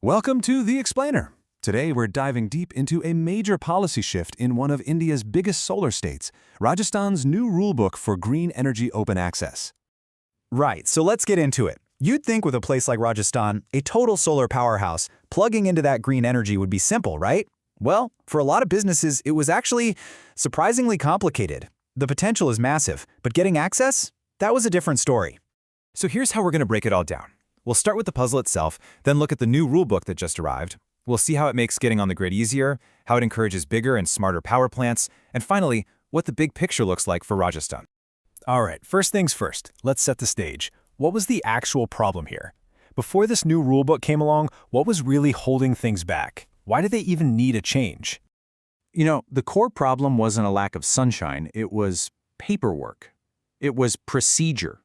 Welcome to The Explainer. Today we're diving deep into a major policy shift in one of India's biggest solar states, Rajasthan's new rulebook for green energy open access. Right, so let's get into it. You'd think with a place like Rajasthan, a total solar powerhouse, plugging into that green energy would be simple, right? Well, for a lot of businesses, it was actually surprisingly complicated. The potential is massive, but getting access? That was a different story. So here's how we're going to break it all down. We'll start with the puzzle itself, then look at the new rulebook that just arrived. We'll see how it makes getting on the grid easier, how it encourages bigger and smarter power plants, and finally, what the big picture looks like for Rajasthan. All right, first things first, let's set the stage. What was the actual problem here? Before this new rulebook came along, what was really holding things back? Why did they even need a change? The core problem wasn't a lack of sunshine, it was paperwork. It was procedure.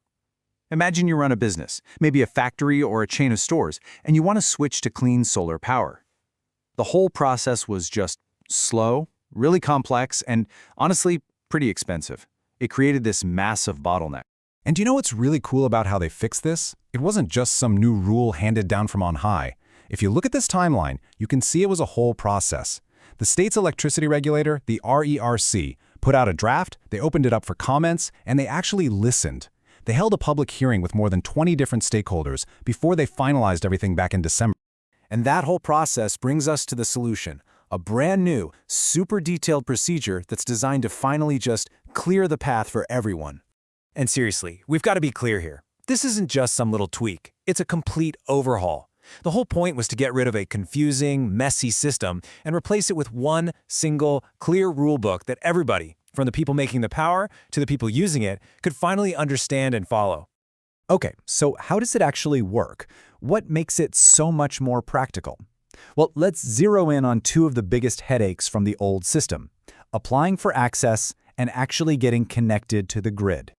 Imagine you run a business, maybe a factory or a chain of stores, and you want to switch to clean solar power. The whole process was just slow, really complex, and honestly, pretty expensive. It created this massive bottleneck. And do you know what's really cool about how they fixed this? It wasn't just some new rule handed down from on high. If you look at this timeline, you can see it was a whole process. The state's electricity regulator, the RERC, put out a draft, they opened it up for comments, and they actually listened. They held a public hearing with more than 20 different stakeholders before they finalized everything back in December. And that whole process brings us to the solution, a brand new, super detailed procedure that's designed to finally just clear the path for everyone. And seriously, we've got to be clear here. This isn't just some little tweak. It's a complete overhaul. The whole point was to get rid of a confusing, messy system and replace it with one single, clear rulebook that everybody, from the people making the power to the people using it, could finally understand and follow. Okay, so how does it actually work? What makes it so much more practical? Well, let's zero in on two of the biggest headaches from the old system: applying for access and actually getting connected to the grid.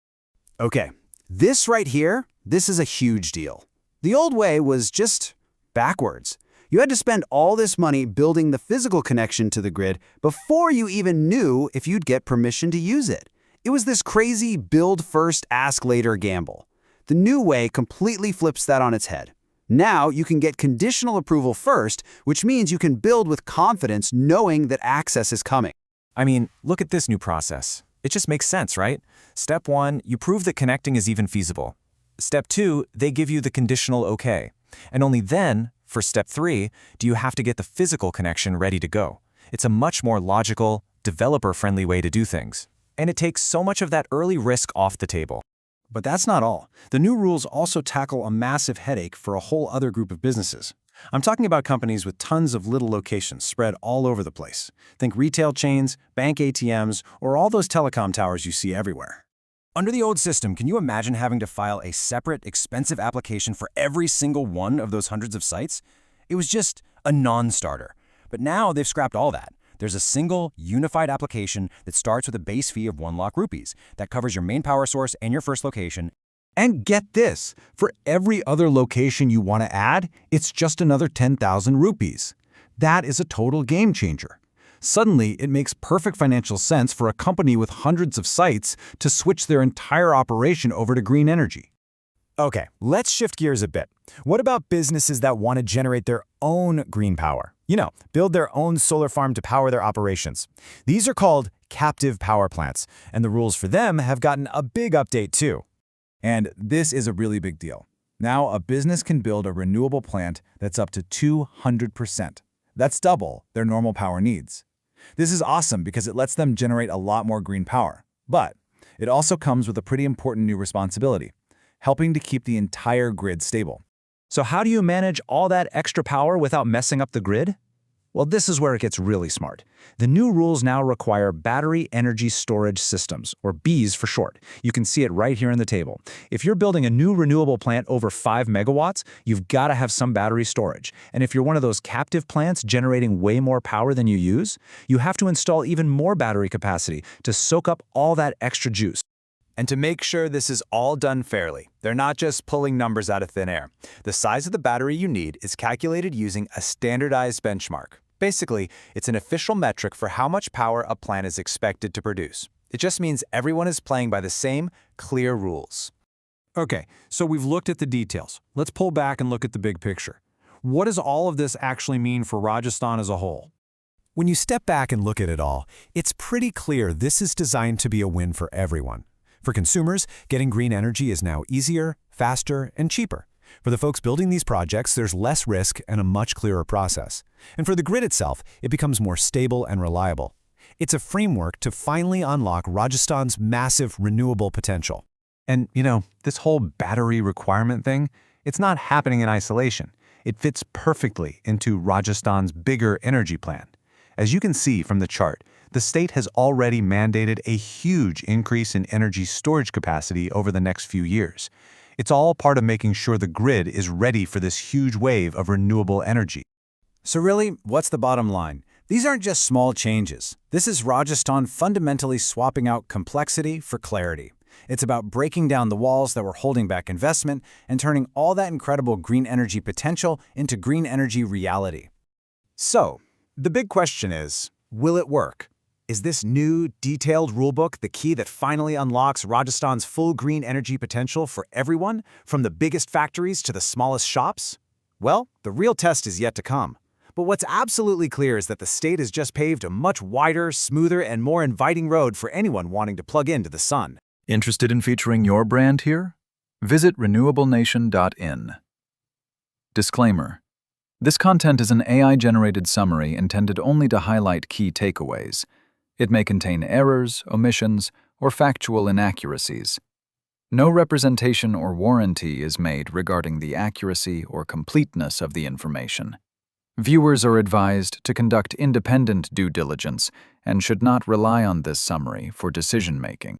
Okay, this right here, this is a huge deal. The old way was just backwards. You had to spend all this money building the physical connection to the grid before you even knew if you'd get permission to use it. It was this crazy build first, ask later gamble. The new way completely flips that on its head. Now you can get conditional approval first, which means you can build with confidence knowing that access is coming. I mean, look at this new process. It just makes sense, right? Step 1, you prove that connecting is even feasible. Step 2, they give you the conditional okay. And only then, for step 3, do you have to get the physical connection ready to go. It's a much more logical, developer-friendly way to do things. And it takes so much of that early risk off the table. But that's not all. The new rules also tackle a massive headache for a whole other group of businesses. I'm talking about companies with tons of little locations spread all over the place. Think retail chains, bank ATMs, or all those telecom towers you see everywhere. Under the old system, can you imagine having to file a separate, expensive application for every single one of those hundreds of sites? It was just a non-starter. But now they've scrapped all that. There's a single, unified application that starts with a base fee of 1 lakh rupees that covers your main power source and your first location. And get this, for every other location you want to add, it's just another 10,000 rupees. That is a total game changer. Suddenly, it makes perfect financial sense for a company with hundreds of sites to switch their entire operation over to green energy. Okay, let's shift gears a bit. What about businesses that want to generate their own green power? Build their own solar farm to power their operations. These are called captive power plants, and the rules for them have gotten a big update too. And this is a really big deal. Now, a business can build a renewable plant that's up to 200%. That's double their normal power needs. This is awesome because it lets them generate a lot more green power. But it also comes with a pretty important new responsibility: helping to keep the entire grid stable. So how do you manage all that extra power without messing up the grid? Well, this is where it gets really smart. The new rules now require battery energy storage systems, or BESS for short. You can see it right here in the table. If you're building a new renewable plant over 5 megawatts, you've got to have some battery storage. And if you're one of those captive plants generating way more power than you use, you have to install even more battery capacity to soak up all that extra juice. And to make sure this is all done fairly, they're not just pulling numbers out of thin air. The size of the battery you need is calculated using a standardized benchmark. Basically, it's an official metric for how much power a plant is expected to produce. It just means everyone is playing by the same clear rules. Okay, so we've looked at the details. Let's pull back and look at the big picture. What does all of this actually mean for Rajasthan as a whole? When you step back and look at it all, it's pretty clear this is designed to be a win for everyone. For consumers, getting green energy is now easier, faster, and cheaper. For the folks building these projects, there's less risk and a much clearer process. And for the grid itself, it becomes more stable and reliable. It's a framework to finally unlock Rajasthan's massive renewable potential. And, this whole battery requirement thing, it's not happening in isolation. It fits perfectly into Rajasthan's bigger energy plan. As you can see from the chart, the state has already mandated a huge increase in energy storage capacity over the next few years. It's all part of making sure the grid is ready for this huge wave of renewable energy. So really, what's the bottom line? These aren't just small changes. This is Rajasthan fundamentally swapping out complexity for clarity. It's about breaking down the walls that were holding back investment and turning all that incredible green energy potential into green energy reality. So, the big question is, will it work? Is this new, detailed rulebook the key that finally unlocks Rajasthan's full green energy potential for everyone, from the biggest factories to the smallest shops? Well, the real test is yet to come. But what's absolutely clear is that the state has just paved a much wider, smoother, and more inviting road for anyone wanting to plug into the sun. Interested in featuring your brand here? Visit renewablenation.in. Disclaimer. This content is an AI-generated summary intended only to highlight key takeaways. It may contain errors, omissions, or factual inaccuracies. No representation or warranty is made regarding the accuracy or completeness of the information. Viewers are advised to conduct independent due diligence and should not rely on this summary for decision-making.